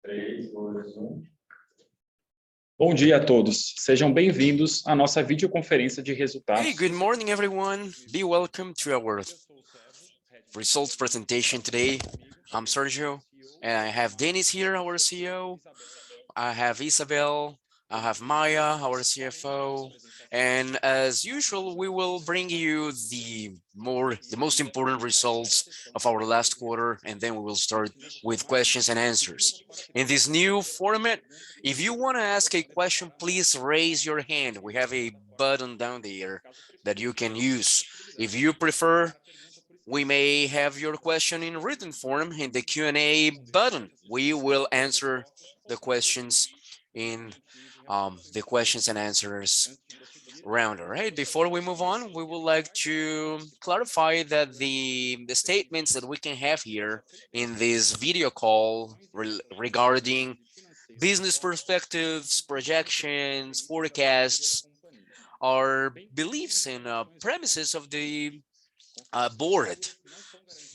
3, 2, 1. Bom dia a todos. Sejam bem-vindos à nossa videoconferência de resultados. Hey, good morning, everyone. Be welcome to our results presentation today. I'm Sergio, and I have Dennis here, our CEO. I have Isabel. I have Maya, our CFO. And as usual, we will bring you the most important results of our last quarter, and then we will start with questions and answers. In this new format, if you want to ask a question, please raise your hand. We have a button down there that you can use. If you prefer, we may have your question in written form in the Q&A button. We will answer the questions in the questions and answers round. All right, before we move on, we would like to clarify that the statements that we can have here in this video call regarding business perspectives, projections, forecasts, are beliefs and premises of the board.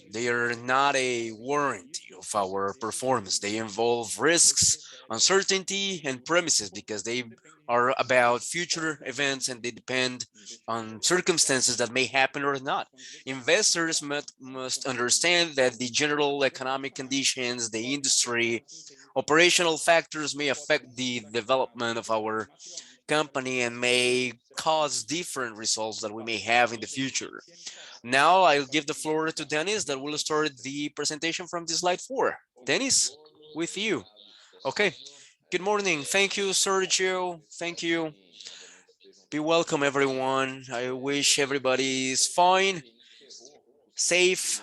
They are not a warranty of our performance. They involve risks, uncertainty, and premises because they are about future events and they depend on circumstances that may happen or not. Investors must understand that the general economic conditions, the industry, operational factors may affect the development of our company and may cause different results that we may have in the future. Now I'll give the floor to Dennis that will start the presentation from this slide 4. Dennis, with you. Okay, good morning. Thank you, Sergio. Thank you. Be welcome, everyone. I wish everybody is fine, safe.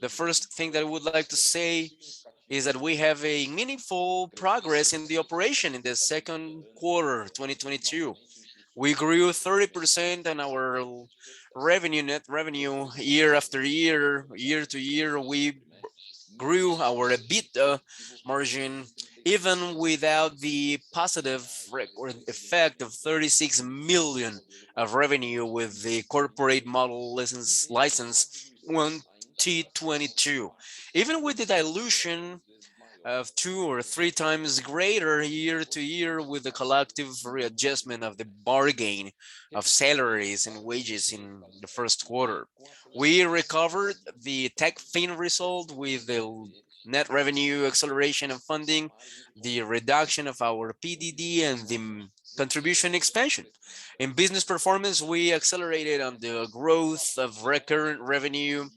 The first thing that I would like to say is that we have a meaningful progress in the operation in the second quarter 2022. We grew 30% on our revenue, net revenue, year after year, year to year. We grew our EBITDA margin even without the positive effect of 36 million of revenue with the corporate model license 2022. Even with the dilution of 2 or 3 times greater year to year with the collective readjustment of the bargain of salaries and wages in the first quarter. We recovered the TechFin result with the net revenue acceleration of funding, the reduction of our PDD, and the contribution expansion. In business performance, we accelerated on the growth of recurrent revenue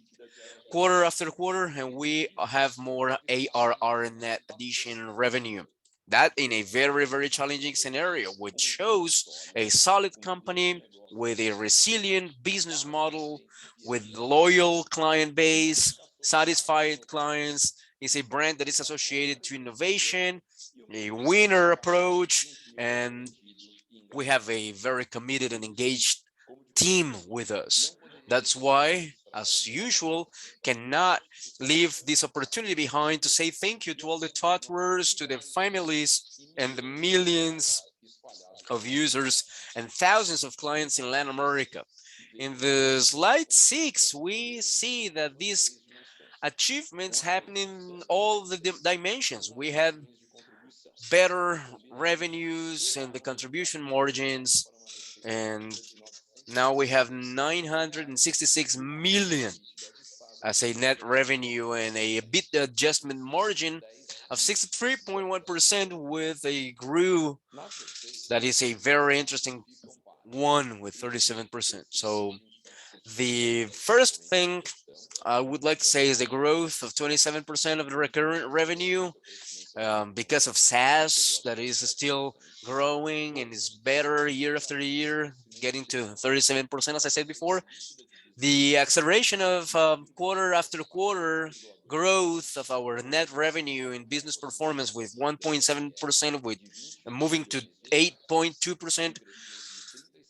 quarter after quarter, and we have more ARR net addition revenue. That in a very, very challenging scenario, which shows a solid company with a resilient business model, with loyal client base, satisfied clients, is a brand that is associated to innovation, a winner approach, and we have a very committed and engaged team with us. That's why, as usual, cannot leave this opportunity behind to say thank you to all the TOTVS, to the families and the millions of users and thousands of clients in Latin America. In the slide 6, we see that these achievements happen in all the dimensions. We had better revenues and the contribution margins, and now we have 966 million as a net revenue and a EBITDA adjustment margin of 63.1% with a grew that is a very interesting one with 37%. So the first thing I would like to say is the growth of 27% of the recurrent revenue because of SaaS that is still growing and is better year after year, getting to 37%, as I said before. The acceleration of quarter after quarter growth of our net revenue in business performance with 1.7%, with moving to 8.2%,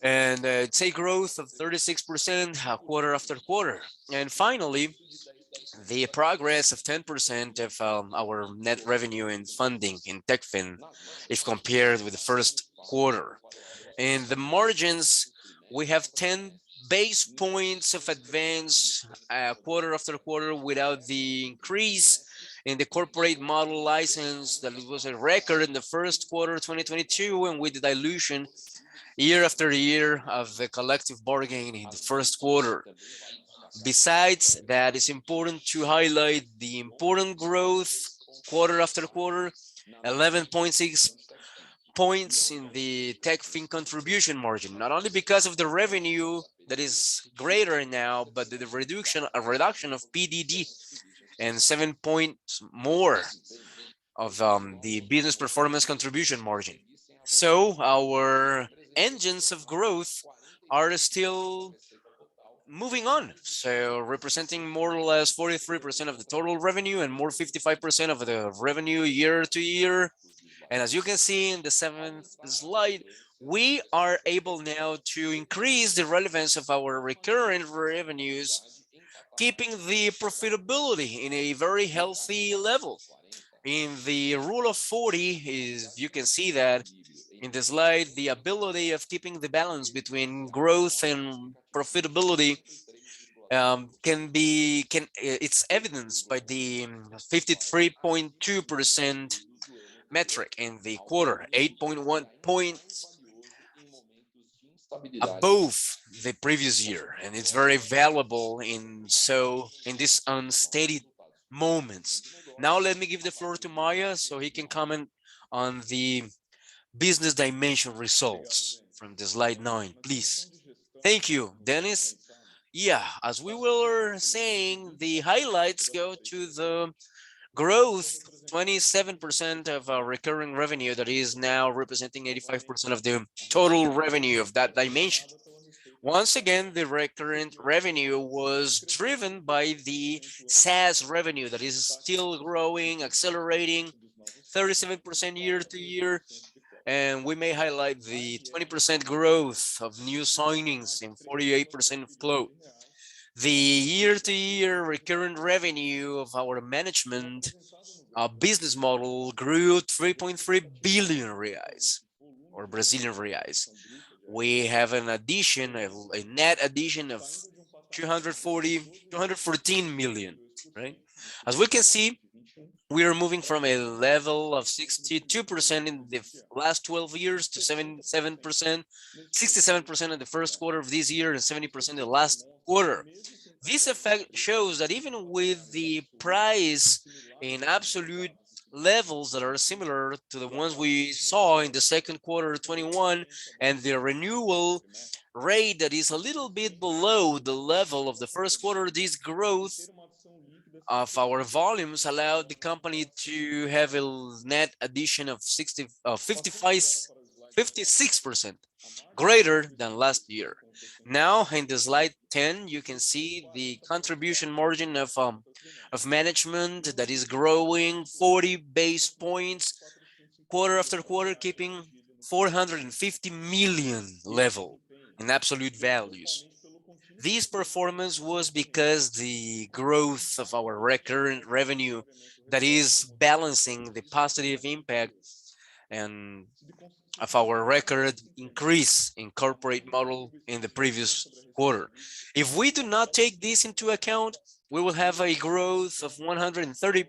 and it's a growth of 36% quarter after quarter. And finally, the progress of 10% of our net revenue in funding in TechFin if compared with the first quarter. In the margins, we have 10 base points of advance quarter after quarter without the increase in the corporate model license that it was a record in the first quarter 2022, and with the dilution year after year of the collective bargaining in the first quarter. Besides that, it's important to highlight the important growth quarter after quarter, 11.6 points in the tech fin contribution margin, not only because of the revenue that is greater now, but the reduction of PDD, and 7 points more of the business performance contribution margin. So our engines of growth are still moving on. So representing more or less 43% of the total revenue and more 55% of the revenue year to year. And as you can see in the 7th slide, we are able now to increase the relevance of our recurrent revenues, keeping the profitability in a very healthy level. In the rule of 40 is, you can see that in the slide, the ability of keeping the balance between growth and profitability it's evidenced by the 53.2% metric in the quarter, 8.1 points above the previous year, and it's very valuable in this unsteady moments. Now let me give the floor to Maya so he can comment on the business dimension results from the slide 9, please. Thank you, Dennis. Yeah, as we were saying, the highlights go to the growth, 27% of our recurring revenue that is now representing 85% of the total revenue of that dimension. Once again, the recurrent revenue was driven by the SaaS revenue that is still growing, accelerating, 37% year to year. And we may highlight the 20% growth of new signings and 48% of close. The year-to-year recurrent revenue of our management business model grew 3.3 billion reais or Brazilian reais. We have an addition, a net addition of 214 million, right? As we can see, we are moving from a level of 62% in the last 12 years to 77%, 67% in the first quarter of this year and 70% in the last quarter. This effect shows that even with the price in absolute levels that are similar to the ones we saw in the second quarter of 21 and the renewal rate that is a little bit below the level of the first quarter, this growth of our volumes allowed the company to have a net addition of 56% greater than last year. Now in the slide 10, you can see the contribution margin of management that is growing 40 base points quarter after quarter, keeping 450 million level in absolute values. This performance was because the growth of our recurrent revenue that is balancing the positive impact and of our record increase in corporate model in the previous quarter. If we do not take this into account, we will have a growth of 130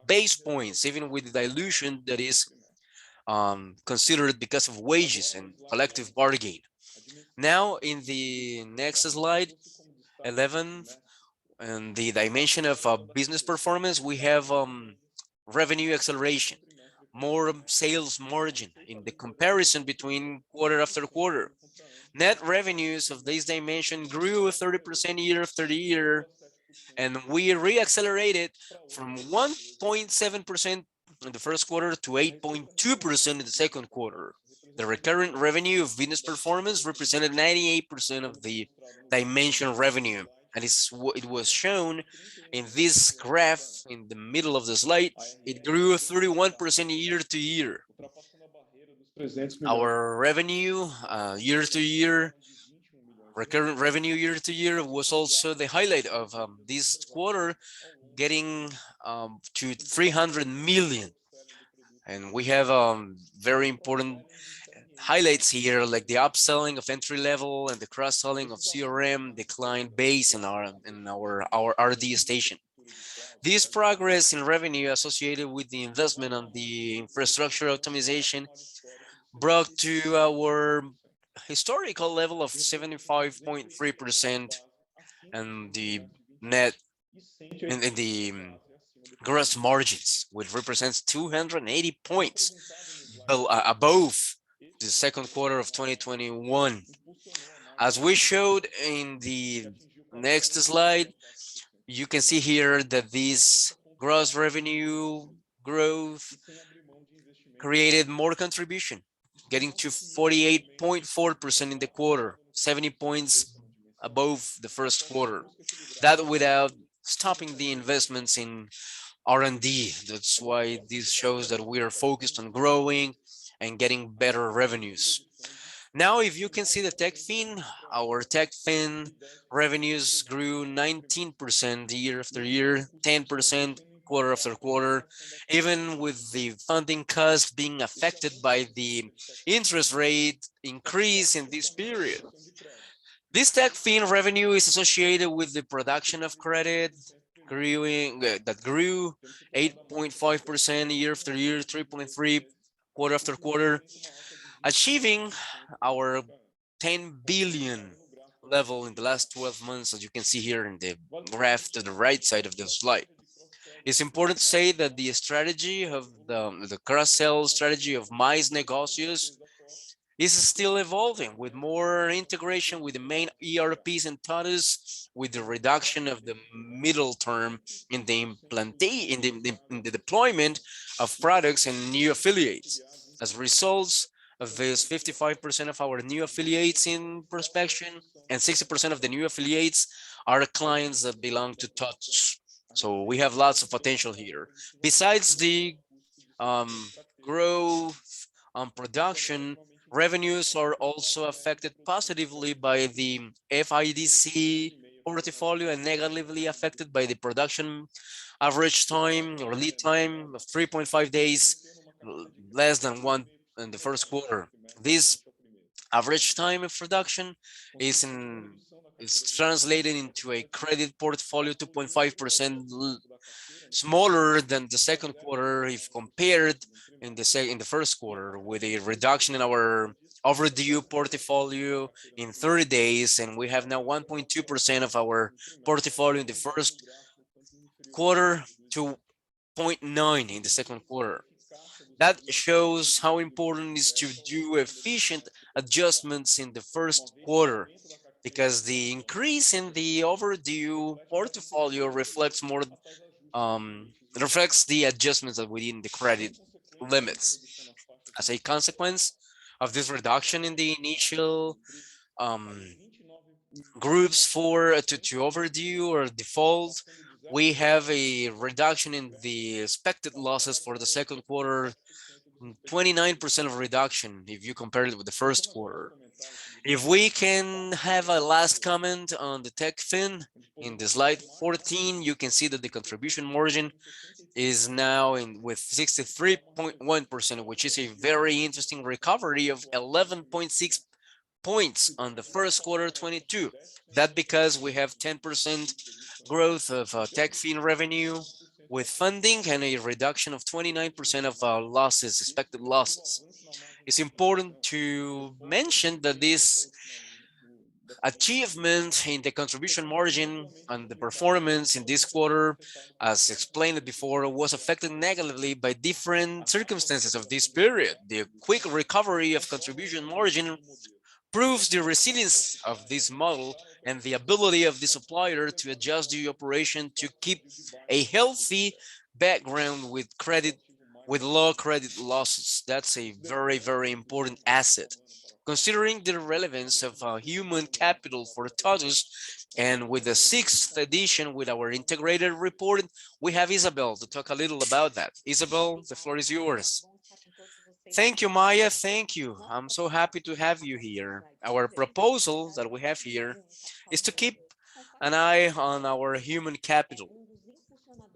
base points, even with the dilution that is considered because of wages and collective bargaining. Now in the next slide, 11, and the dimension of business performance, we have revenue acceleration, more sales margin in the comparison between quarter after quarter. Net revenues of this dimension grew 30% year after year, and we re-accelerated from 1.7% in the first quarter to 8.2% in the second quarter. The recurrent revenue of business performance represented 98% of the dimension revenue, and it was shown in this graph in the middle of the slide. It grew 31% year to year. Our revenue year to year, recurrent revenue year to year, was also the highlight of this quarter, getting to 300 million. And we have very important highlights here, like the upselling of entry level and the cross-selling of CRM, the client base, and our RD station. This progress in revenue associated with the investment on the infrastructure optimization brought to our historical level of 75.3% and the net and the gross margins, which represents 280 points above the second quarter of 2021. As we showed in the next slide, you can see here that this gross revenue growth created more contribution, getting to 48.4% in the quarter, 70 points above the first quarter. That without stopping the investments in R&D. That's why this shows that we are focused on growing and getting better revenues. Now, if you can see the TechFin, our TechFin revenues grew 19% year after year, 10% quarter after quarter, even with the funding cost being affected by the interest rate increase in this period. This TechFin revenue is associated with the production of credit that grew 8.5% year after year, 3.3 quarter after quarter, achieving our 10 billion level in the last 12 months, as you can see here in the graph to the right side of the slide. It's important to say that the strategy of the cross-sell strategy of Mais Negócios is still evolving with more integration with the main ERPs and TOTVS, with the reduction of the middle term in the in the deployment of products and new affiliates. As results of this, 55% of our new affiliates in prospection and 60% of the new affiliates are clients that belong to TOTVS. So we have lots of potential here. Besides the growth on production, revenues are also affected positively by the FIDC portfolio and negatively affected by the production average time or lead time of 3.5 days, less than one in the first quarter. This average time of production is translated into a credit portfolio 2.5% smaller than the second quarter if compared in the first quarter, with a reduction in our overdue portfolio in 30 days, and we have now 1.2% of our portfolio in the first quarter to 0.9 in the second quarter. That shows how important it is to do efficient adjustments in the first quarter, because the increase in the overdue portfolio reflects the adjustments that we did in the credit limits. As a consequence of this reduction in the initial groups to overdue or default, we have a reduction in the expected losses for the second quarter, 29% of reduction if you compare it with the first quarter. If we can have a last comment on the TechFin, in the slide 14, you can see that the contribution margin is now with 63.1%, which is a very interesting recovery of 11.6 points on the first quarter 22. That because we have 10% growth of TechFin revenue with funding and a reduction of 29% of losses, expected losses. It's important to mention that this achievement in the contribution margin and the performance in this quarter, as explained before, was affected negatively by different circumstances of this period. The quick recovery of contribution margin proves the resilience of this model and the ability of the supplier to adjust the operation to keep a healthy background with low credit losses. That's a very, very important asset. Considering the relevance of human capital for TOTVS, and with the 6th edition with our integrated report, we have Isabel to talk a little about that. Isabel, the floor is yours. Thank you, Maya. Thank you. I'm so happy to have you here. Our proposal that we have here is to keep an eye on our human capital.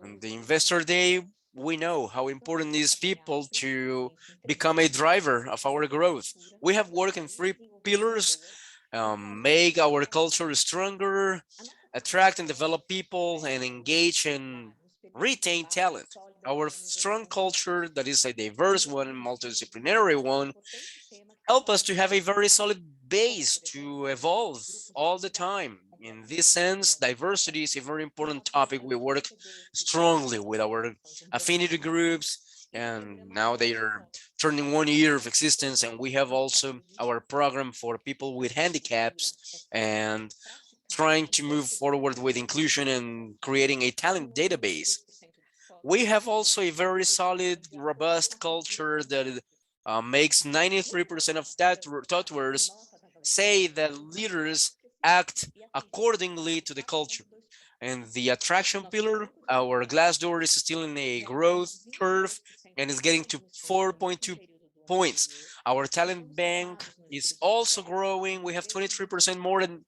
In the Investor Day, we know how important it is people to become a driver of our growth. We have worked in 3 pillars: make our culture stronger, attract and develop people, and engage in retain talent. Our strong culture, that is a diverse one, multidisciplinary one, help us to have a very solid base to evolve all the time. In this sense, diversity is a very important topic. We work strongly with our affinity groups, and now they are turning 1 year of existence. And we have also our program for people with handicaps and trying to move forward with inclusion and creating a talent database. We have also a very solid, robust culture that makes 93% of that TOTVS say that leaders act accordingly to the culture. And the attraction pillar, our glass door is still in a growth curve and is getting to 4.2 points. Our talent bank is also growing. We have 23% more than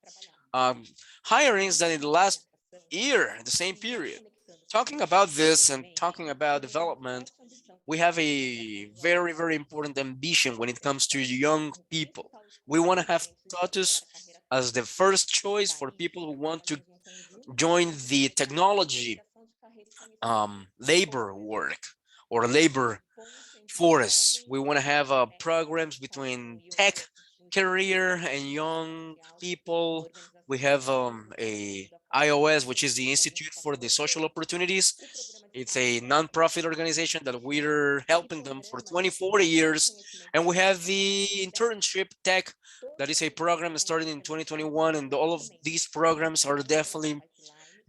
um, hirings than in the last year, the same period. Talking about this and talking about development, we have a very, very important ambition when it comes to young people. We want to have TOTVS as the first choice for people who want to join the technology labor work or labor force. We want to have programs between tech career and young people. We have a IOS, which is the Institute for the Social Opportunities. It's a non-profit organization that we're helping them for 24 years. And we have the internship tech, that is a program started in 2021. And all of these programs are definitely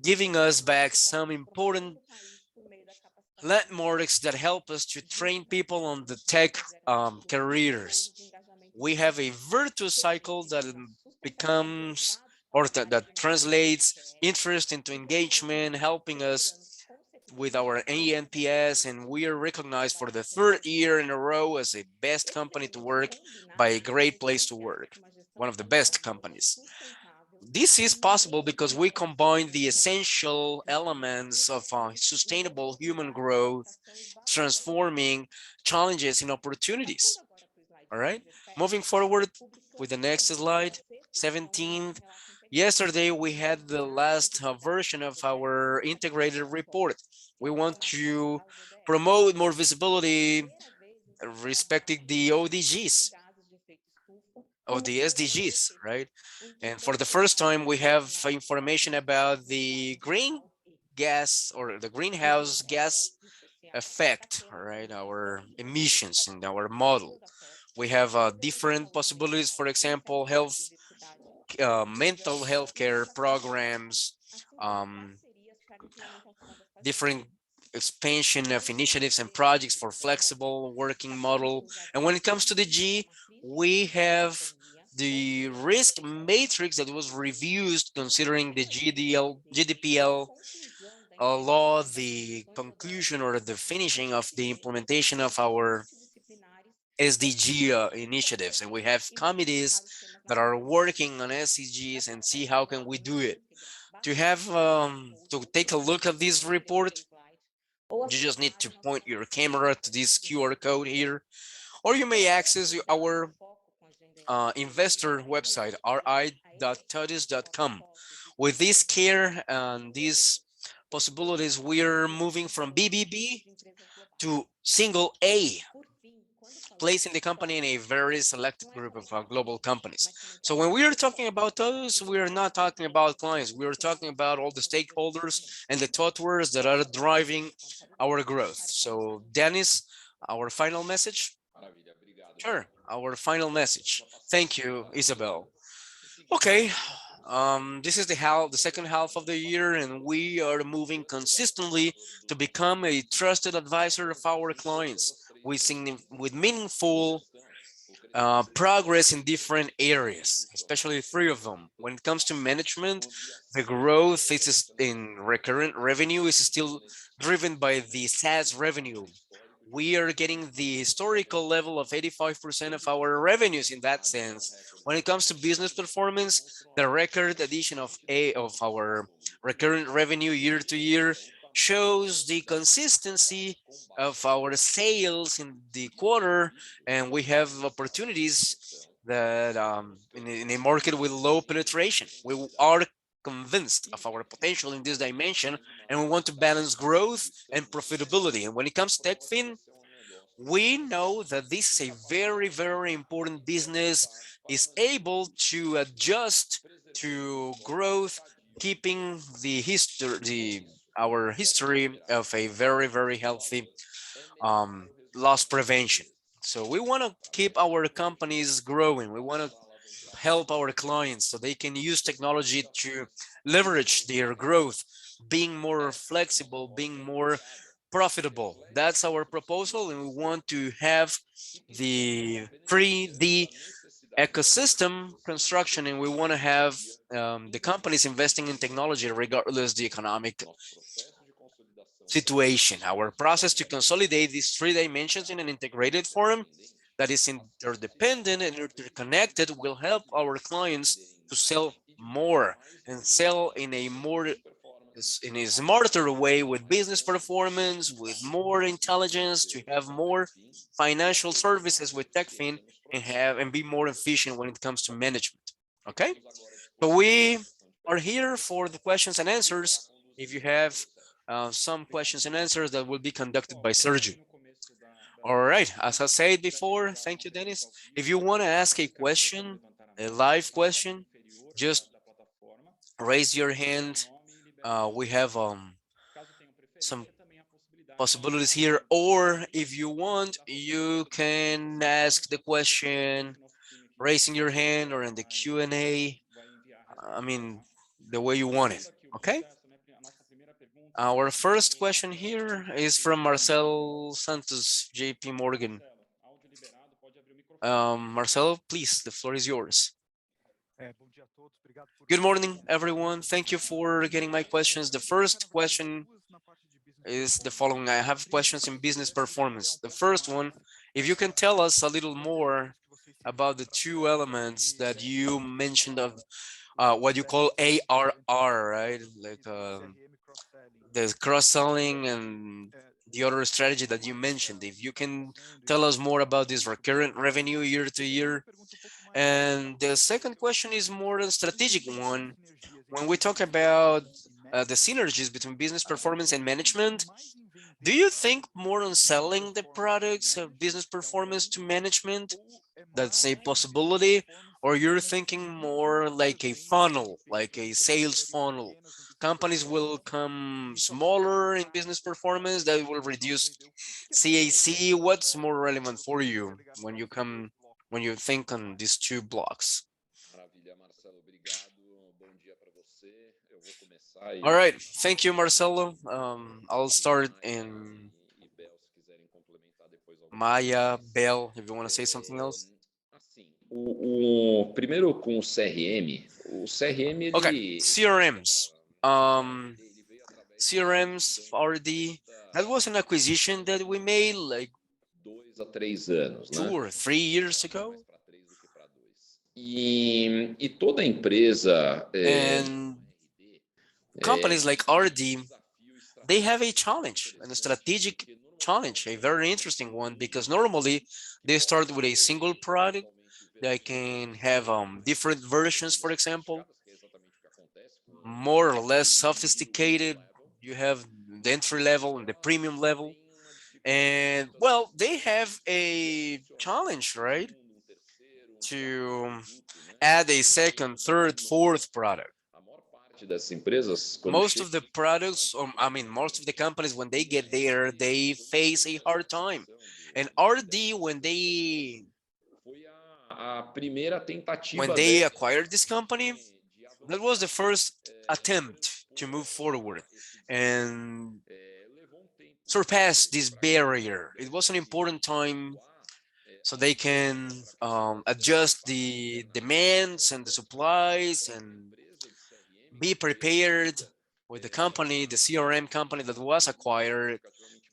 giving us back some important landmarks that help us to train people on the tech careers. We have a virtuous cycle that becomes or that translates interest into engagement, helping us with our ANPS, and we are recognized for the 3rd year in a row as a best company to work by a great place to work, one of the best companies. This is possible because we combine the essential elements of sustainable human growth, transforming challenges in opportunities. All right, moving forward with the next slide, 17th. Yesterday, we had the last version of our integrated report. We want to promote more visibility respecting the ODGs of the SDGs, right? And for the first time, we have information about the green gas or the greenhouse gas effect, all right, our emissions in our model. We have different possibilities, for example, mental health care programs, um, different expansion of initiatives and projects for flexible working model. And when it comes to the G, we have the risk matrix that was reviewed considering the GDPL law, the conclusion or the finishing of the implementation of our SDG initiatives. And we have committees that are working on SDGs and see how can we do it. To take a look at this report, you just need to point your camera to this QR code here, or you may access our investor website, ri.totis.com. With this care and these possibilities, we're moving from BBB to single A, placing the company in a very selected group of global companies. So when we are talking about those, we are not talking about clients. We are talking about all the stakeholders and the thought words that are driving our growth. So Dennis, our final message? Sure, our final message. Thank you, Isabel. Okay, this is the second half of the year, and we are moving consistently to become a trusted advisor of our clients with meaningful progress in different areas, especially 3 of them. When it comes to management, the growth in recurrent revenue is still driven by the SaaS revenue. We are getting the historical level of 85% of our revenues in that sense. When it comes to business performance, the record addition of our recurrent revenue year to year shows the consistency of our sales in the quarter, and we have opportunities that in a market with low penetration. We are convinced of our potential in this dimension, and we want to balance growth and profitability. And when it comes to TechFin, we know that this is a very, very important business, is able to adjust to growth, keeping the history, our history of a very, very healthy loss prevention. So we want to keep our companies growing. We want to help our clients so they can use technology to leverage their growth, being more flexible, being more profitable. That's our proposal, and we want to have the 3D ecosystem construction, and we want to have the companies investing in technology regardless the economic situation. Our process to consolidate these three dimensions in an integrated form that is interdependent and interconnected will help our clients to sell more and sell in a smarter way with business performance, with more intelligence, to have more financial services with TechFin and be more efficient when it comes to management. Okay, so we are here for the questions and answers. If you have some questions and answers, that will be conducted by Sergio. All right, as I said before, thank you, Dennis. If you want to ask a question, a live question, just raise your hand. We have some possibilities here, or if you want, you can ask the question raising your hand or in the Q&A. I mean, the way you want it. Okay. Our first question here is from Marcel Santos, JP Morgan. Marcelo, please, the floor is yours. Good morning, everyone. Thank you for getting my questions. The first question is the following. I have questions in business performance. The first one, if you can tell us a little more about the two elements that you mentioned of what you call ARR, right? Like the cross-selling and the other strategy that you mentioned. If you can tell us more about this recurrent revenue year to year. And the second question is more a strategic one. When we talk about the synergies between business performance and management, do you think more on selling the products of business performance to management? That's a possibility. Or you're thinking more like a funnel, like a sales funnel. Companies will come smaller in business performance that will reduce CAC. What's more relevant for you when you think on these two blocks? All right, thank you, Marcelo. I'll start in Maya, Bell, if you want to say something else. Primeiro com o CRM. O CRM ele... Okay, CRMs. CRMs, RD, that was an acquisition that we made like 2 a 3 anos, 2 or 3 years ago. E toda empresa and companies like RD, they have a challenge, and a strategic challenge, a very interesting one, because normally they start with a single product. They can have different versions, for example, more or less sophisticated. You have the entry level and the premium level. And well, they have a challenge, right? To add a second, third, fourth product. Most of the products, most of the companies, when they get there, they face a hard time. And RD, when they acquired this company, that was the first attempt to move forward and surpass this barrier. It was an important time so they can adjust the demands and the supplies and be prepared with the company, the CRM company that was acquired,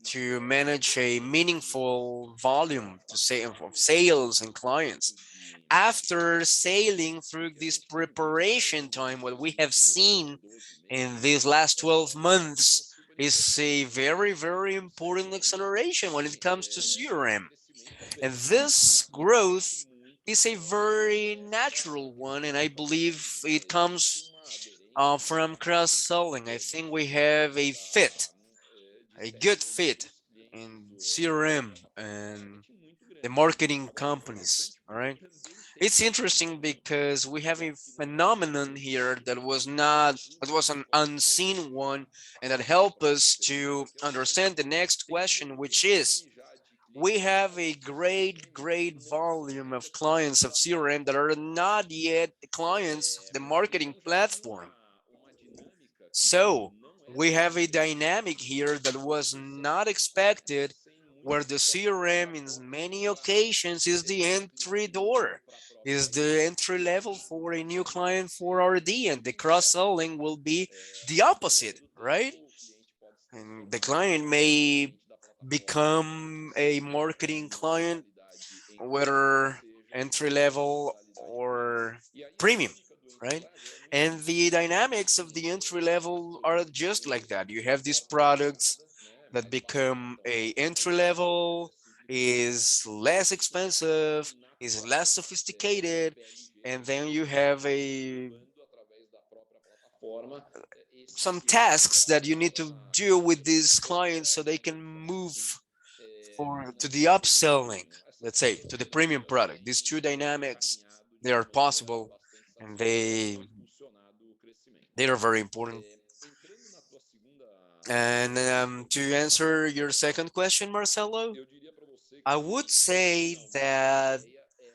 to manage a meaningful volume to say of sales and clients. After sailing through this preparation time, what we have seen in these last 12 months is a very, very important acceleration when it comes to CRM. And this growth is a very natural one, and I believe it comes From cross-selling, I think we have a good fit in CRM and the marketing companies. All right. It's interesting because we have a phenomenon here that was an unseen one, and that help us to understand the next question, which is we have a great volume of clients of CRM that are not yet clients of the marketing platform. So we have a dynamic here that was not expected, where the CRM in many occasions is the entry door, is the entry level for a new client for RD, and the cross-selling will be the opposite, right? And the client may become a marketing client, whether entry level or premium, right? And the dynamics of the entry level are just like that. You have these products that become a entry level, is less expensive, is less sophisticated, and then you have a some tasks that you need to do with these clients so they can move for to the upselling, let's say, to the premium product. These two dynamics, they are possible, and they are very important. And to answer your second question, Marcelo, I would say that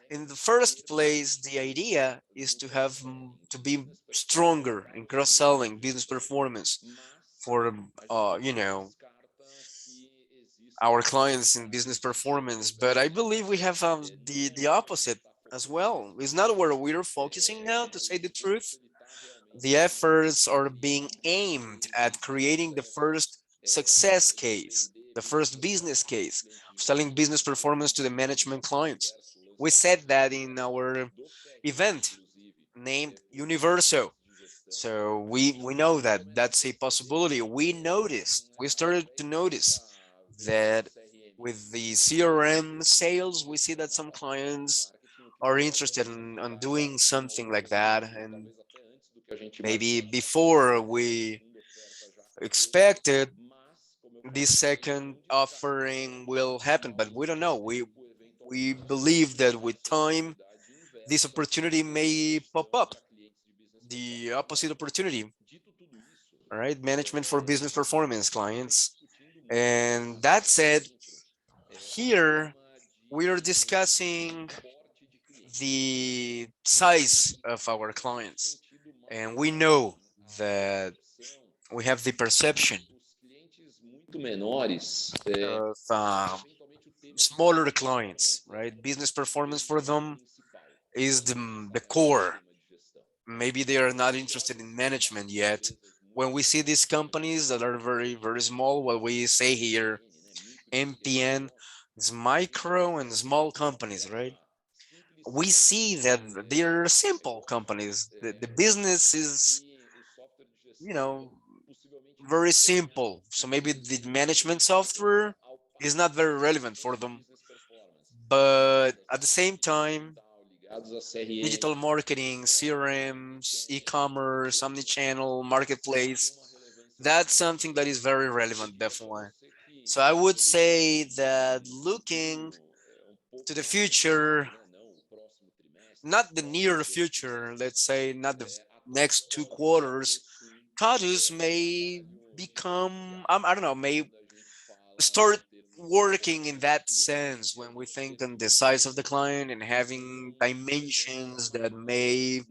in the first place, the idea is to have to be stronger in cross-selling business performance for our clients in business performance. But I believe we have the opposite as well. It's not where we're focusing now, to say the truth. The efforts are being aimed at creating the first success case, the first business case of selling business performance to the management clients. We said that in our event named Universo. So we know that that's a possibility. We started to notice that with the CRM sales, we see that some clients are interested in doing something like that. And maybe before we expected, this second offering will happen, but we don't know. We believe that with time, this opportunity may pop up, the opposite opportunity. All right, management for business performance clients. And that said, here we are discussing the size of our clients, and we know that we have the perception of smaller clients, right? Business performance for them is the core. Maybe they are not interested in management yet. When we see these companies that are very small, what we say here, MPN, is micro and small companies, right? We see that they're simple companies. The business is, you know, very simple. So maybe the management software is not very relevant for them. But at the same time, digital marketing, CRMs, e-commerce, omni-channel, marketplace, that's something that is very relevant, definitely. So I would say that looking to the future, not the near future, let's say not the next 2 quarters, TOTVS may become, I don't know, may start working in that sense when we think on the size of the client and having dimensions that may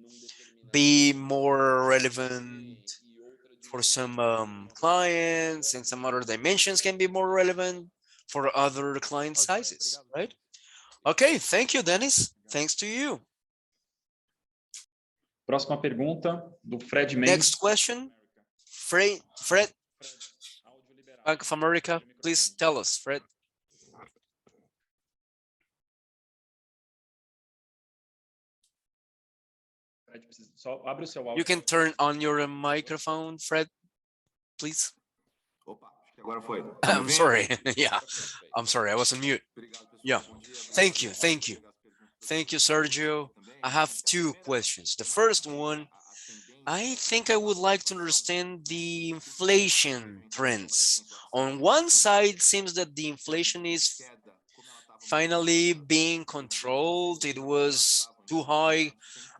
be more relevant for some clients, and some other dimensions can be more relevant for other client sizes, right? Okay, thank you, Dennis. Thanks to you. Próxima pergunta do Fred Mendes. Next question, Fred, Bank of America, please tell us, Fred. Só abre o seu áudio. You can turn on your microphone, Fred, please. Opa, agora foi. I'm sorry. Yeah, I'm sorry. I was on mute. Yeah. Thank you. Thank you, Sergio. I have two questions. The first one I think I would like to understand the inflation trends. On one side, seems that the inflation is finally being controlled. It was too high.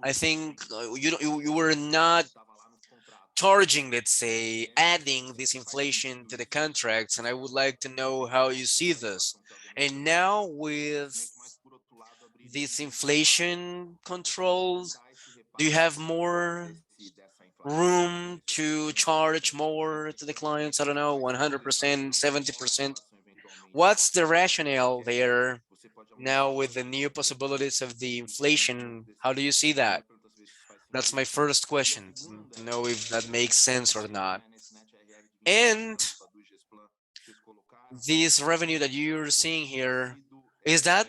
I think you were not charging, let's say, adding this inflation to the contracts, and I would like to know how you see this. And now with this inflation control, do you have more room to charge more to the clients? I don't know, 100%, 70%. What's the rationale there now with the new possibilities of the inflation? How do you see that? That's my first question, to know if that makes sense or not. And this revenue that you're seeing here, is that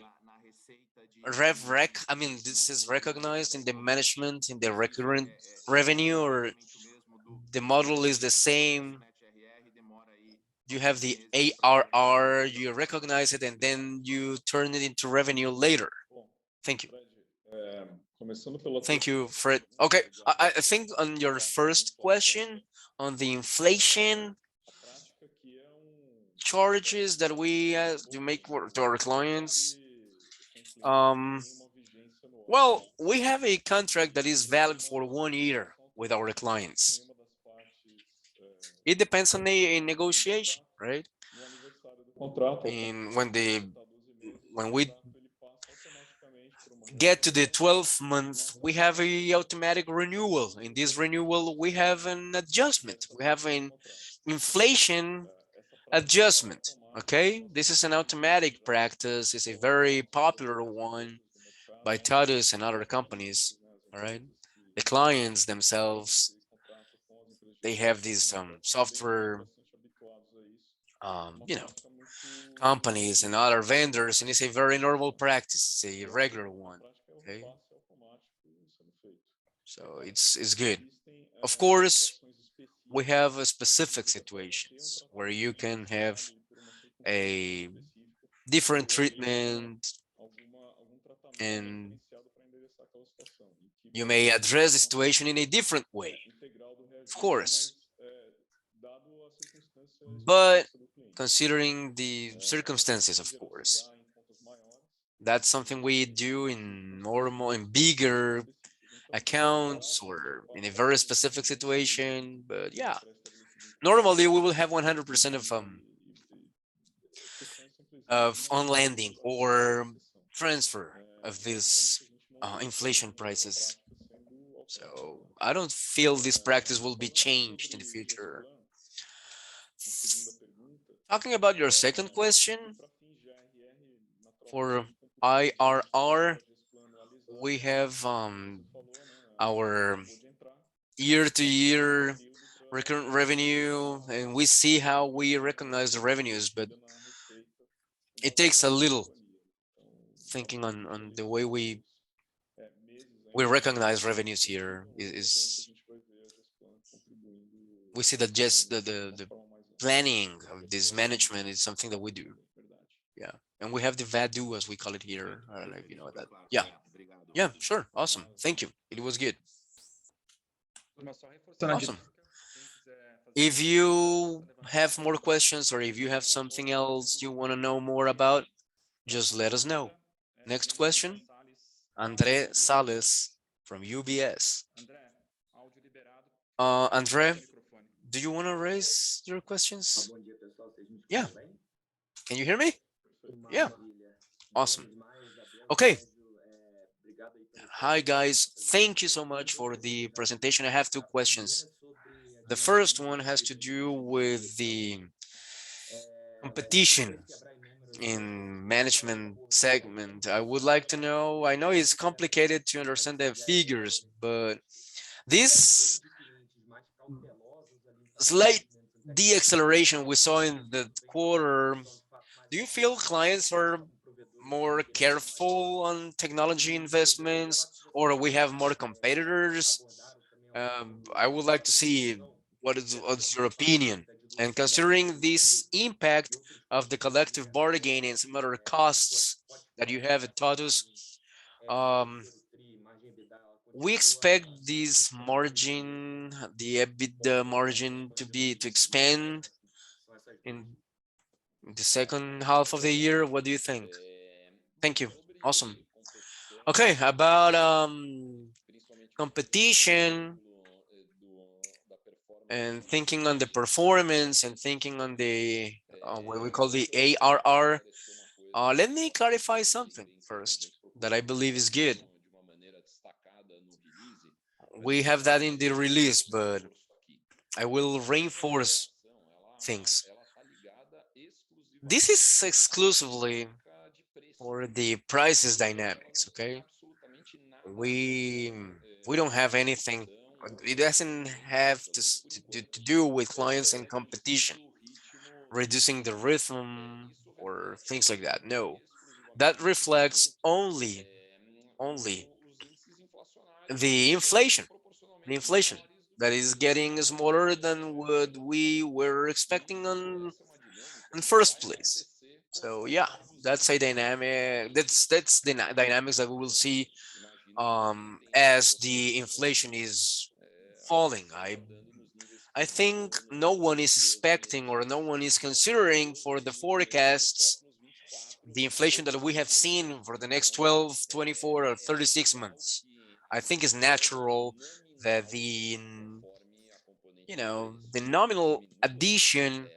rev rec? I mean, this is recognized in the management, in the recurrent revenue, or the model is the same? You have the ARR, you recognize it, and then you turn it into revenue later. Thank you. Thank you, Fred. Okay, I think on your first question on the inflation charges that we make to our clients, well, we have a contract that is valid for 1 year with our clients. It depends on the negotiation, right? And when we get to the 12th month, we have a automatic renewal. In this renewal, we have an adjustment. We have an inflation adjustment. Okay, this is an automatic practice. It's a very popular one by TOTVS and other companies. All right, the clients themselves, they have these software, you know, companies and other vendors, and it's a very normal practice. It's a regular one. Okay, so it's good. Of course, we have specific situations where you can have a different treatment, and you may address the situation in a different way, of course. But considering the circumstances, of course, that's something we do in normal and bigger accounts or in a very specific situation. But yeah, normally we will have 100% of on landing or transfer of these inflation prices. So I don't feel this practice will be changed in the future. Talking about your second question, for IRR, we have our year-to-year recurrent revenue, and we see how we recognize the revenues, but it takes a little thinking on the way we recognize revenues here. Is we see that just the planning of this management is something that we do. Yeah, and we have the VADU, as we call it here. I don't know if you know that. Yeah, yeah, sure, awesome. Thank you. It was good. Awesome. If you have more questions or if you have something else you want to know more about, just let us know. Next question, Andre Sales from UBS. Andre, do you want to raise your questions? Yeah. Can you hear me? Yeah. Awesome. Okay. Hi, guys. Thank you so much for the presentation. I have two questions. The first one has to do with the competition in management segment. I would like to know, I know it's complicated to understand the figures, but this slight deacceleration we saw in the quarter, do you feel clients are more careful on technology investments, or we have more competitors? I would like to see what's your opinion. And considering this impact of the collective bargaining and some other costs that you have at TOTVS, we expect this margin, the EBITDA margin to expand in the second half of the year. What do you think? Thank you. Awesome. Okay, about competition and thinking on the performance and thinking on the what we call the ARR. Let me clarify something first that I believe is good. We have that in the release, but I will reinforce things. This is exclusively for the prices dynamics, okay? We don't have anything. It doesn't have to do with clients and competition, reducing the rhythm or things like that. No, that reflects only the inflation that is getting smaller than what we were expecting on in first place. So yeah, that's a dynamic. That's the dynamics that we will see as the inflation is falling. I think no one is expecting or no one is considering for the forecasts the inflation that we have seen for the next 12, 24, or 36 months. I think it's natural that the nominal addition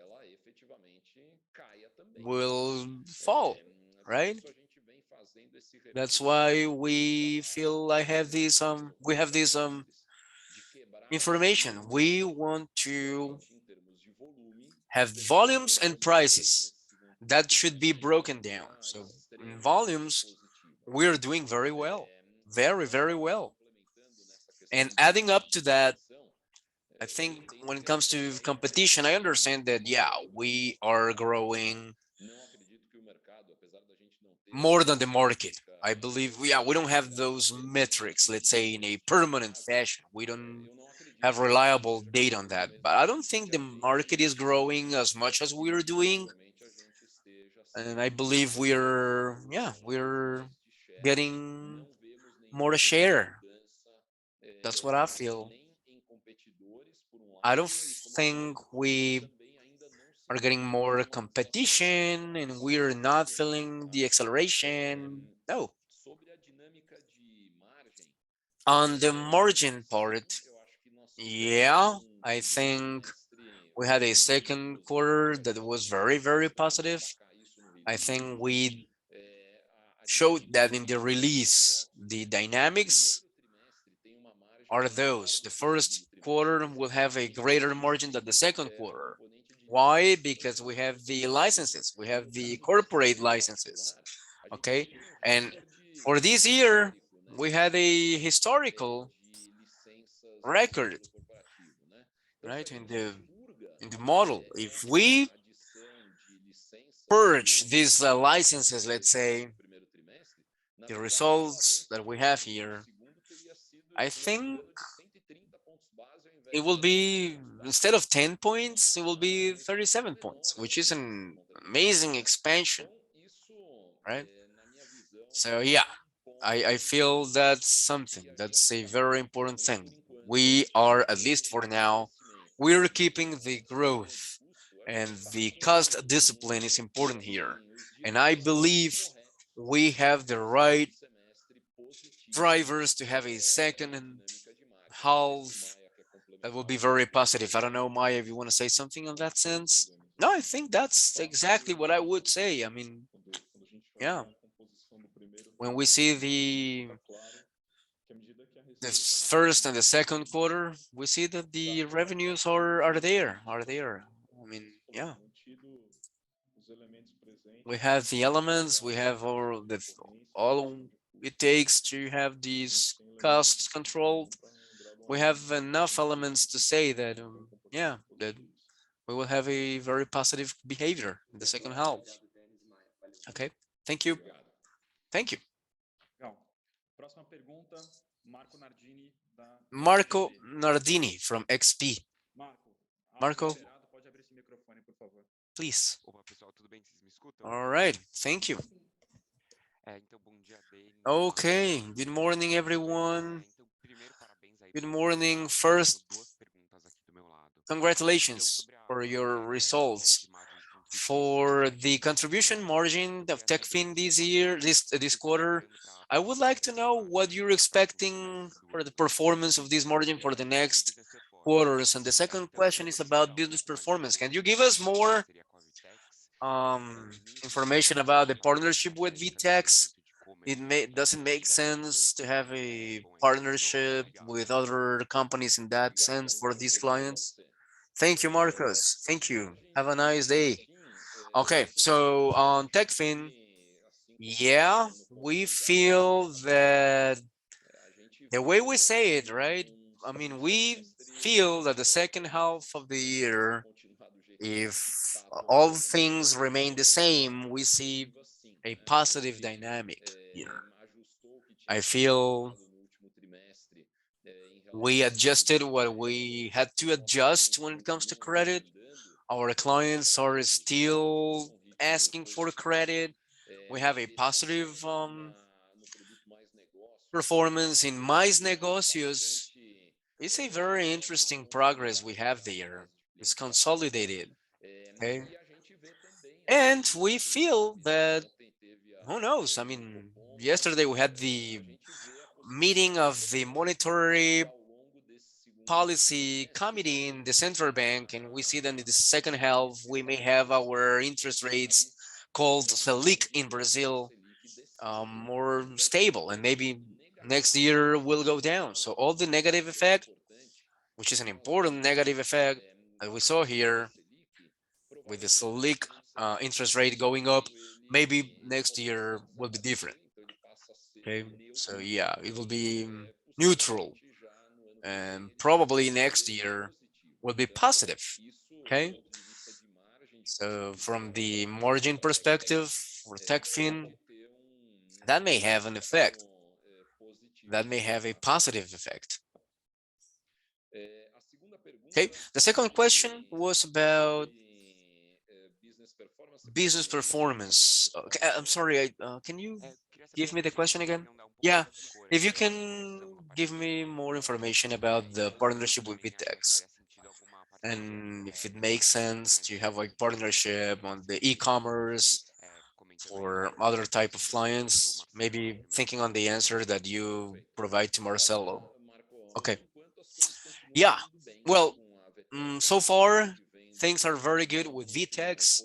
will fall, right? That's why we feel we have this information. We want to have volumes and prices that should be broken down. So in volumes, we're doing very well, very, very well. And adding up to that, I think when it comes to competition, I understand that, yeah, we are growing more than the market. I believe, yeah, we don't have those metrics, let's say, in a permanent fashion. We don't have reliable data on that. But I don't think the market is growing as much as we're doing. And I believe we're getting more share. That's what I feel. I don't think we are getting more competition and we're not feeling the acceleration. No. On the margin part, yeah, I think we had a second quarter that was very, very positive. I think we showed that in the release. The dynamics are those. The first quarter will have a greater margin than the second quarter. Why? Because we have the licenses, we have the corporate licenses, okay? And for this year, we had a historical record, right? In the model. If we purge these licenses, let's say, the results that we have here, I think it will be, instead of 10 points, it will be 37 points, which is an amazing expansion, right? So yeah, I feel that's something, that's a very important thing. We are, at least for now, we're keeping the growth, and the cost discipline is important here. And I believe we have the right drivers to have a second and half that will be very positive. I don't know, Maya, if you want to say something on that sense. No, I think that's exactly what I would say. I mean, yeah, when we see the first and the second quarter, we see that the revenues are there. I mean, yeah, we have the elements, we have all it takes to have these costs controlled. We have enough elements to say that, yeah, that we will have a very positive behavior in the second half. Okay, thank you. Thank you. Marco Nardini from XP. Marco, please. All right, thank you. Okay, good morning, everyone. Good morning. First, congratulations for your results. For the contribution margin of TechFin this year, this quarter, I would like to know what you're expecting for the performance of this margin for the next quarters. And the second question is about business performance. Can you give us more information about the partnership with VTEX? Does it make sense to have a partnership with other companies in that sense for these clients? Thank you, Marcos. Thank you. Have a nice day. Okay, so on TechFin, yeah, we feel that the way we say it, right? I mean, we feel that the second half of the year, if all things remain the same, we see a positive dynamic here. I feel we adjusted what we had to adjust when it comes to credit. Our clients are still asking for credit. We have a positive performance in Mais Negócios. It's a very interesting progress we have there. It's consolidated. Okay. And we feel that, who knows? I mean, yesterday we had the meeting of the monetary policy committee in the central bank, and we see that in the second half we may have our interest rates called Selic in Brazil more stable, and maybe next year will go down. So all the negative effect, which is an important negative effect that we saw here with the Selic interest rate going up, maybe next year will be different. Okay, so yeah, it will be neutral, and probably next year will be positive. Okay, so from the margin perspective for TechFin, that may have an effect. That may have a positive effect. Okay, the second question was about business performance. Okay, I'm sorry, can you give me the question again? Yeah, if you can give me more information about the partnership with VTEX, and if it makes sense to have like partnership on the e-commerce or other type of clients, maybe thinking on the answer that you provide to Marcelo. Okay. Yeah. Well, so far things are very good with VTEX.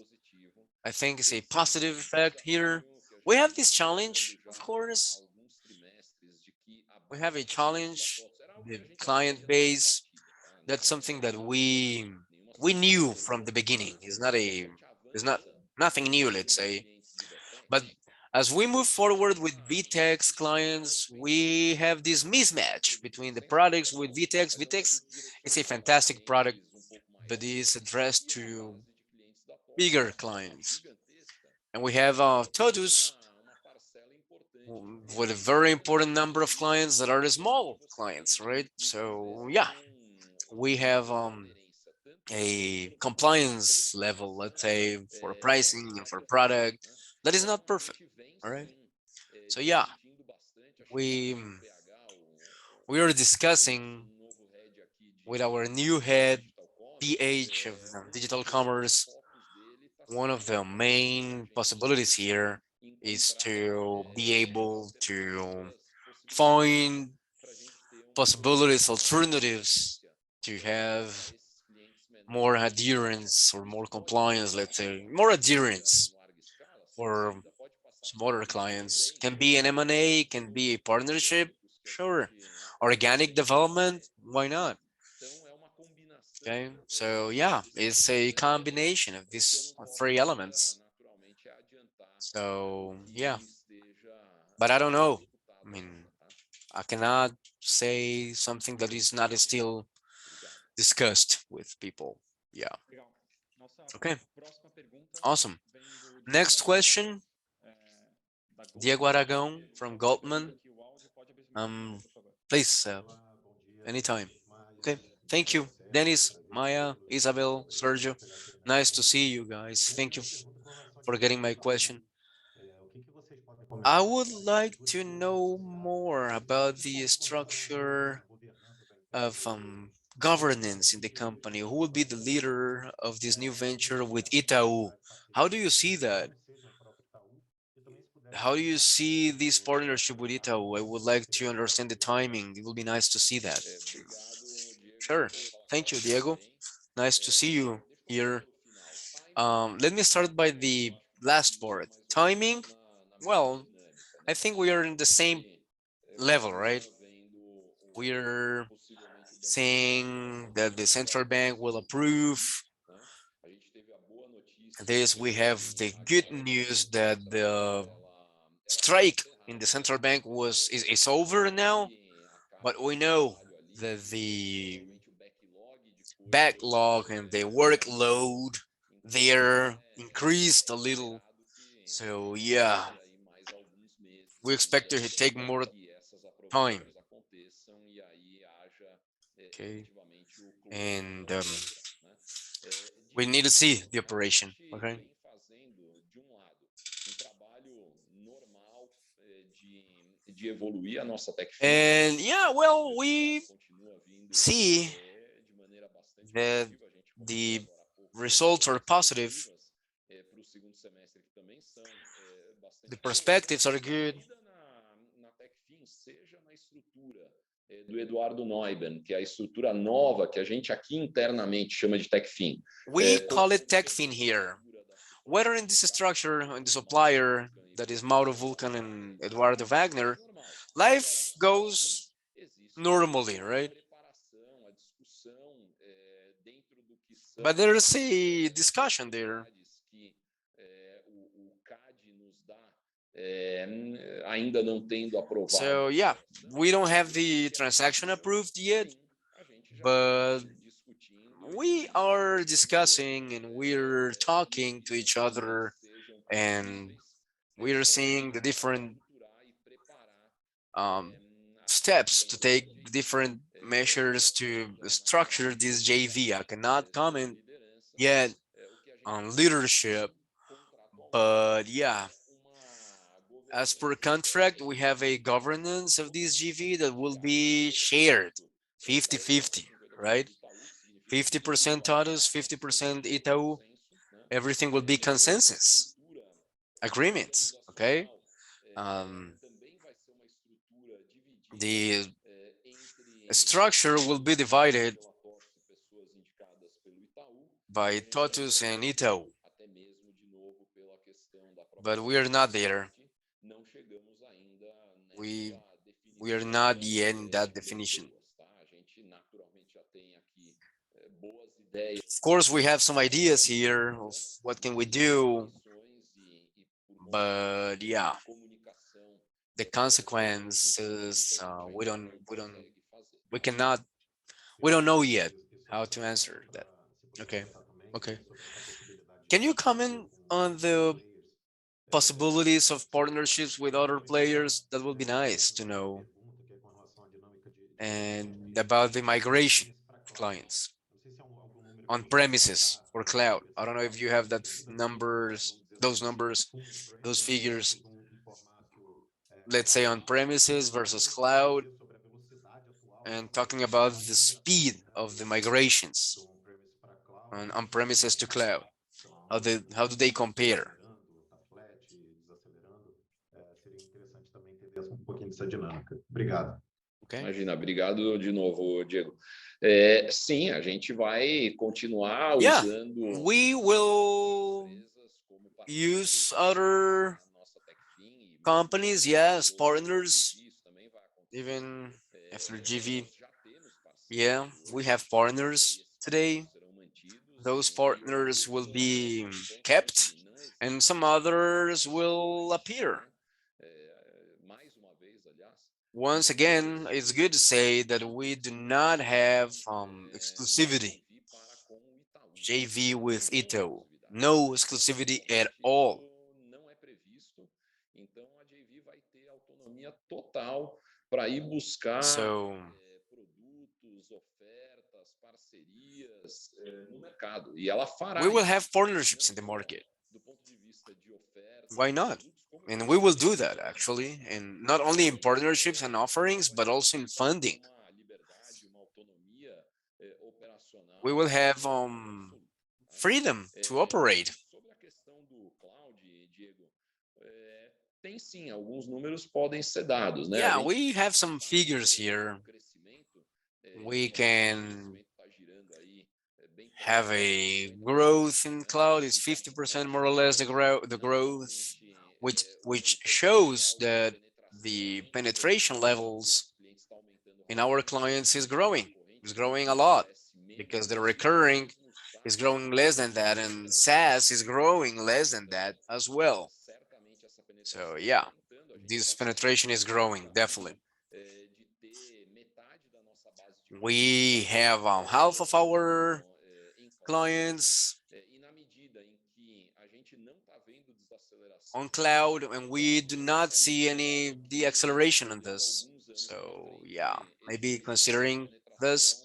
I think it's a positive effect here. We have this challenge, of course. We have a challenge, the client base. That's something that we knew from the beginning. It's not nothing new, let's say. But as we move forward with VTEX clients, we have this mismatch between the products with VTEX. VTEX is a fantastic product, but it is addressed to bigger clients. And we have TOTVS with a very important number of clients that are the small clients, right? So yeah, we have a compliance level, let's say, for pricing and for product that is not perfect. All right. So yeah, we we are discussing with our new head PH of digital commerce. One of the main possibilities here is to be able to find possibilities, alternatives to have more adherence or more compliance, let's say, more adherence for smaller clients. Can be an M&A, can be a partnership, sure. Organic development, why not? Okay, so yeah, it's a combination of these three elements. So yeah, but I don't know. I mean, I cannot say something that is not still discussed with people. Yeah. Okay. Awesome. Next question, Diego Aragão from Goldman. Please, anytime. Okay. Thank you, Dennis, Maya, Isabel, Sergio. Nice to see you guys. Thank you for getting my question. I would like to know more about the structure of governance in the company? Who will be the leader of this new venture with Itaú? How do you see that? How do you see this partnership with Itaú? I would like to understand the timing. It will be nice to see that. Sure. Thank you, Diego. Nice to see you here. Let me start by the last part. Timing. Well, I think we are in the same level, right? We're saying that the central bank will approve this. We have the good news that the strike in the central bank is over now, but we know that the backlog and the workload there increased a little. So yeah, we expect to take more time. Okay, and we need to see the operation. Okay. And yeah, well, we see that the results are positive. The perspectives are good. Do Eduardo Neumann, que é a estrutura nova que a gente aqui internamente chama de TechFin. We call it TechFin here. Whether in this structure, in the supplier that is Mauro Vulcan and Eduardo Wagner, life goes normally, right? But there's a discussion there. So yeah, we don't have the transaction approved yet, but we are discussing and we're talking to each other and we're seeing the different steps to take, different measures to structure this JV. I cannot comment yet on leadership, but yeah, as per contract, we have a governance of this GV that will be shared 50-50, right? 50% TOTVS, 50% Itaú. Everything will be consensus agreements, okay? The structure will be divided by TOTVS and Itaú, but we are not there. We are not yet in that definition. Of course, we have some ideas here of what can we do, but yeah, the consequences we don't know yet how to answer that. Okay, okay. Can you comment on the possibilities of partnerships with other players? That would be nice to know. And about the migration of clients on premises or cloud. I don't know if you have that numbers, those figures, let's say on premises versus cloud, and talking about the speed of the migrations on premises to cloud. How do they compare? Okay. Imagina, obrigado de novo, Diego. Sim, a gente vai continuar Yeah, usando. we will use other companies, yes, partners, even after GV. Yeah, we have partners today. Those partners will be kept and some others will appear. Once again, it's good to say that we do not have exclusivity. JV with Itaú, no exclusivity at all. So we will have partnerships in the market. Why not? And we will do that actually, and not only in partnerships and offerings, but also in funding. we will have freedom to operate. Sobre a questão do cloud, Diego, tem sim, alguns números podem ser dados, né? Yeah, we have some figures here. We can have a growth in cloud is 50% more or less the growth, which shows that the penetration levels in our clients is growing a lot, because the recurring is growing less than that, and SaaS is growing less than that as well. So yeah, this penetration is growing, definitely. We have half of our clients on cloud, and we do not see any deceleration on this. So yeah, maybe considering this,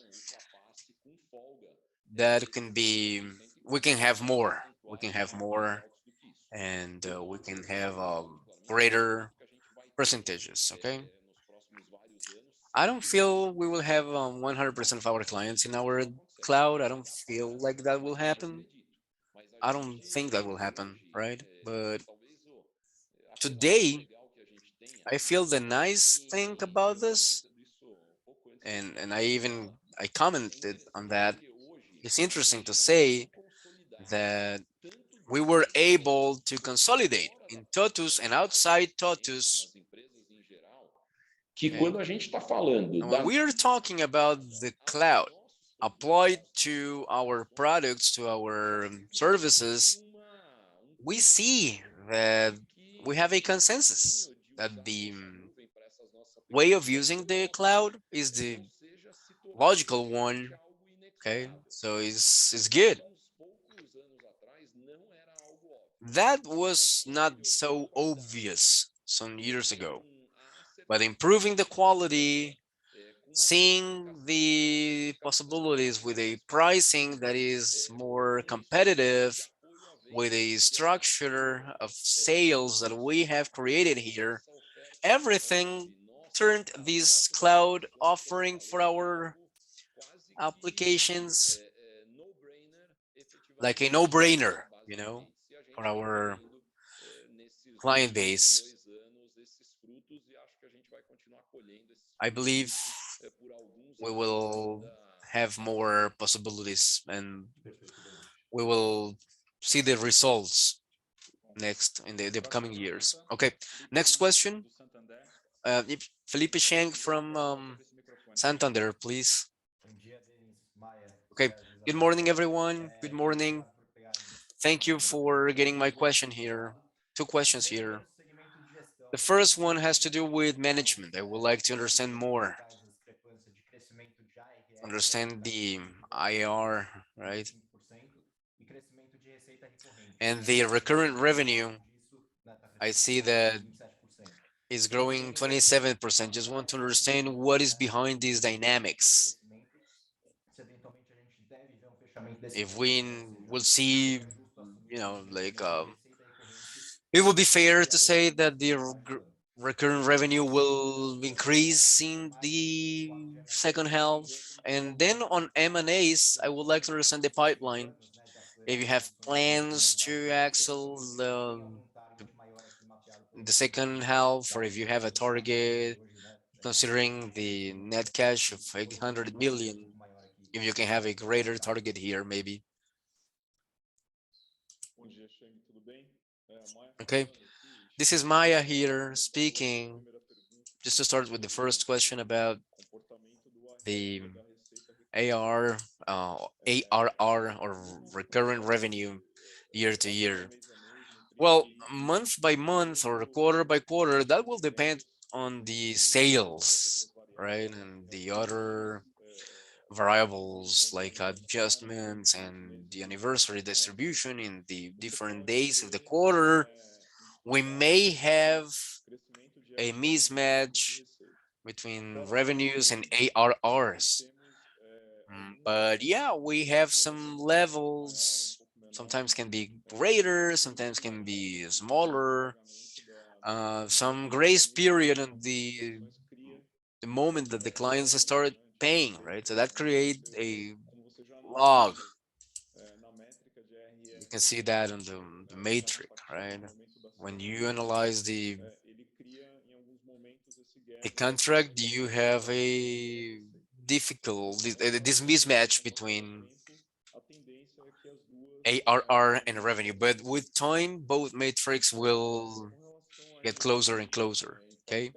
that can be, we can have more, and we can have greater percentages. Okay, I don't feel we will have 100% of our clients in our cloud. I don't feel like that will happen. I don't think that will happen, right? But today, I feel the nice thing about this, and I commented on that. It's interesting to say that we were able to consolidate in TOTVS and outside TOTVS. Que quando a gente está falando And when we are talking about the cloud applied to our products, to our services, we see that we have a consensus that the way of using the cloud is the logical one. Okay, so it's good. That was not so obvious some years ago, but improving the quality, seeing the possibilities with a pricing that is more competitive, with a structure of sales that we have created here, everything turned this cloud offering for our applications like a no-brainer, for our client base. I believe we will have more possibilities, and we will see the results next in the upcoming years. Okay, next question. If Felipe Sheng from Santander, please. Okay, good morning, everyone. Good morning. Thank you for getting my question here. Two questions here. The first one has to do with management. I would like to understand more, understand the IR, right? And the recurrent revenue, I see that is growing 27%. Just want to understand what is behind these dynamics. If we will see, like it would be fair to say that the recurrent revenue will increase in the second half. And then on M&As, I would like to understand the pipeline. If you have plans to axle the second half, or if you have a target, considering the net cash of 800 million, if you can have a greater target here, maybe. Okay, this is Maya here speaking. Just to start with the first question about the ARR or recurrent revenue year to year. Well, month by month or quarter by quarter, that will depend on the sales, right? And the other variables like adjustments and the anniversary distribution in the different days of the quarter. We may have a mismatch between revenues and ARRs. But yeah, we have some levels. Sometimes can be greater, sometimes can be smaller. Some grace period on the moment that the clients start paying, right? So that create a log. You can see that on the matrix, right? When you analyze the contract, you have a this mismatch between ARR and revenue, but with time, both metrics will get closer and closer. Okay,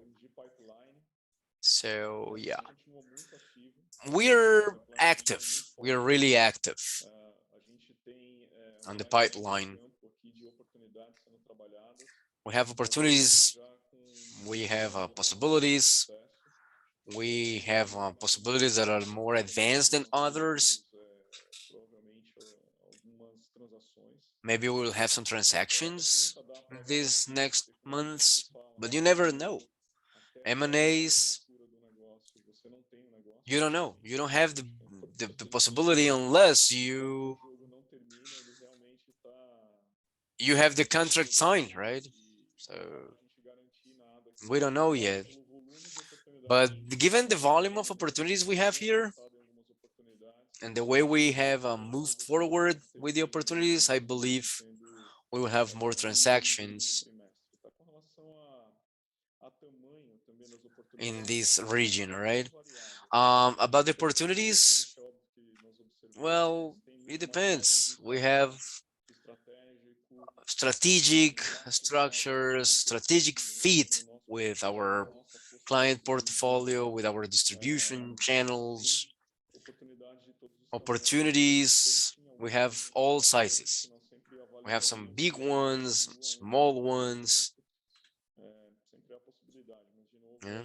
so yeah, we're active. We're really active on the pipeline. We have opportunities. We have possibilities. We have possibilities that are more advanced than others. Maybe we'll have some transactions these next months, but you never know. M&As, you don't know. You don't have the possibility unless you have the contract signed, right? So we don't know yet. But given the volume of opportunities we have here and the way we have moved forward with the opportunities, I believe we will have more transactions in this region, right? About the opportunities, well, it depends. We have strategic structures, strategic fit with our client portfolio, with our distribution channels, opportunities. We have all sizes. We have some big ones, small ones. Yeah.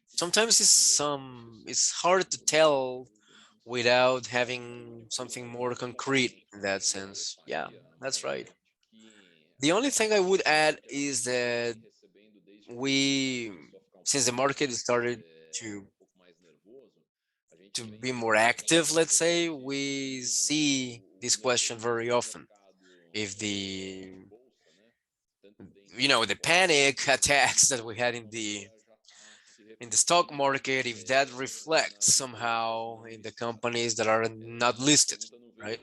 Sometimes it's hard to tell without having something more concrete in that sense. Yeah, that's right. The only thing I would add is that since the market started to be more active, let's say, we see this question very often. If the panic attacks that we had in the stock market, if that reflects somehow in the companies that are not listed, right?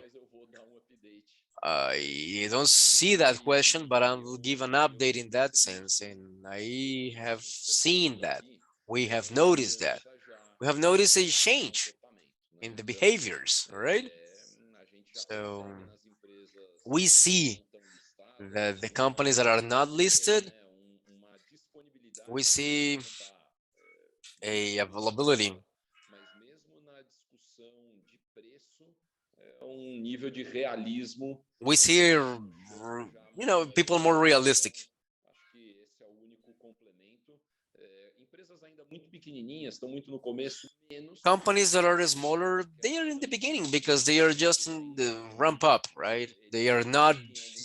I don't see that question, but I will give an update in that sense. And I have seen that. We have noticed that. We have noticed a change in the behaviors, right? So we see that the companies that are not listed, we see a availability. We see, people more realistic. Companies that are smaller, they are in the beginning because they are just in the ramp up, right? They are not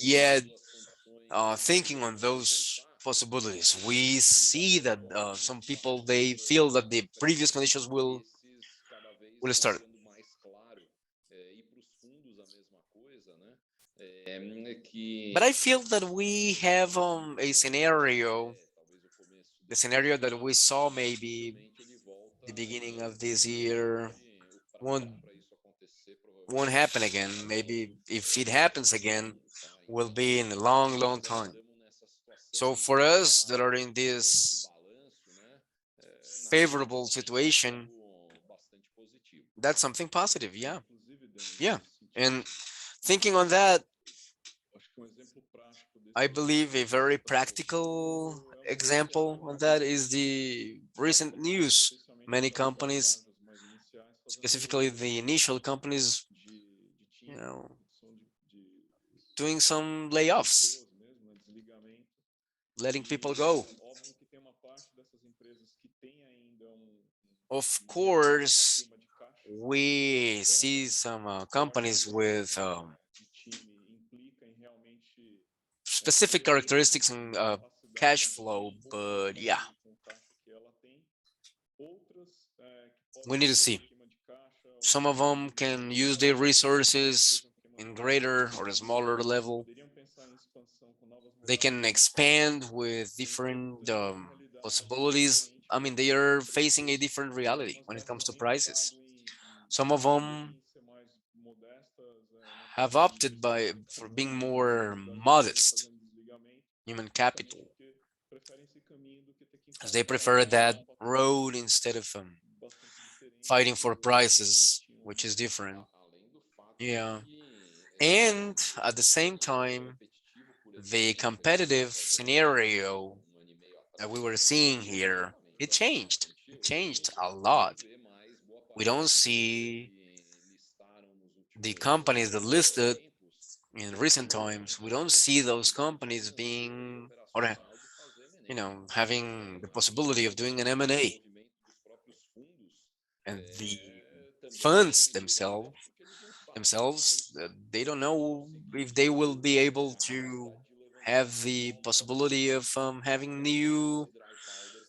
yet thinking on those possibilities. We see that some people, they feel that the previous conditions will start. But I feel that we have a scenario, the scenario that we saw maybe the beginning of this year won't happen again. Maybe if it happens again, will be in a long, long time. So for us that are in this favorable situation, that's something positive. Yeah. Yeah. And thinking on that, I believe a very practical example of that is the recent news. Many companies, specifically the initial companies, doing some layoffs, letting people go. Of course, we see some companies with specific characteristics and cash flow, but yeah, we need to see. Some of them can use their resources in greater or smaller level. They can expand with different possibilities I mean, they are facing a different reality when it comes to prices. Some of them have opted for being more modest human capital, as they prefer that road instead of fighting for prices, which is different. Yeah. And at the same time, the competitive scenario that we were seeing here, it changed. It changed a lot. We don't see the companies that listed in recent times. We don't see those companies being or having the possibility of doing an M&A. And the funds themselves, they don't know if they will be able to have the possibility of having new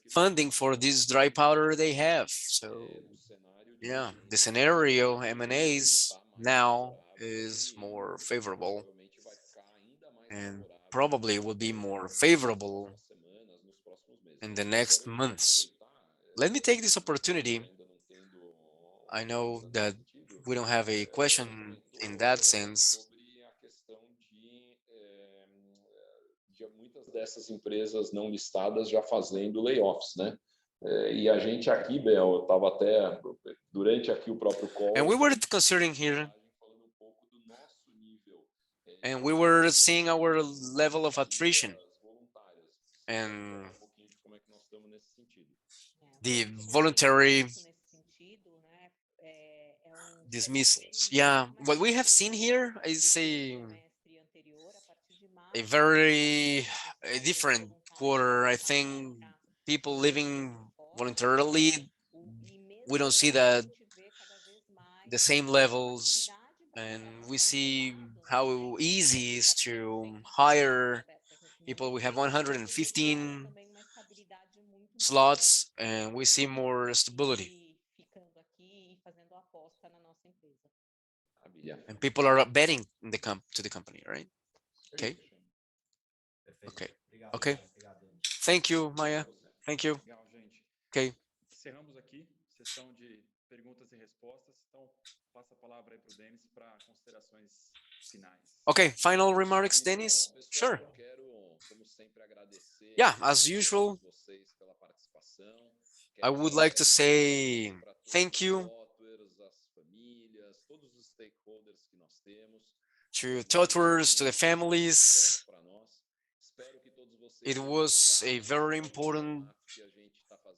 funding for this dry powder they have. So yeah, the scenario M&As now is more favorable and probably will be more favorable in the next months. Let me take this opportunity. I know that we don't have a question in that sense. De muitas dessas empresas não listadas já fazendo layoffs, né? E a gente aqui, Bel, estava até durante aqui o próprio call. And we were considering here, and we were seeing our level of attrition and the voluntary dismissals. Yeah, what we have seen here is a very different quarter. I think people living voluntarily, we don't see that the same levels, and we see how easy it is to hire people. We have 115 slots, and we see more stability. And people are betting in to the company, right? Okay. Okay. Okay. Thank you, Maya. Thank you. Okay. Encerramos aqui sessão de perguntas e respostas. Então, passa a palavra aí para o Denis para considerações finais. Okay, final remarks, Dennis? Sure. Yeah, as usual, I would like to say thank you to TOTVS, to the families. It was a very important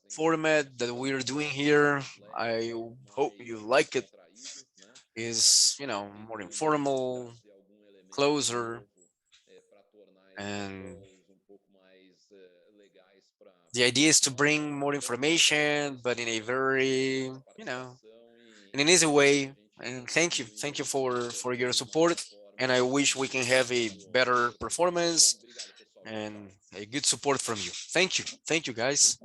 format that we are doing here. I hope you like it. Is more informal, closer, and the idea is to bring more information, but in a very in an easy way. And thank you for your support, and I wish we can have a better performance and a good support from you. Thank you guys.